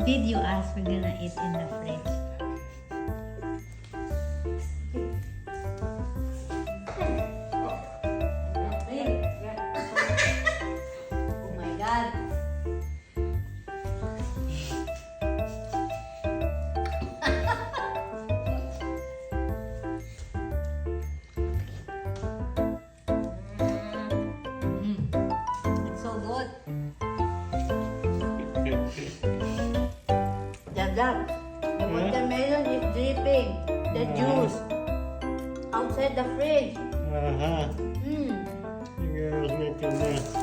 Did you ask we're gonna eat in the fridge? Oh my God. It's so good. Jab, the watermelon is dripping. The juice outside the fridge. Aha. Mm. You girls making this.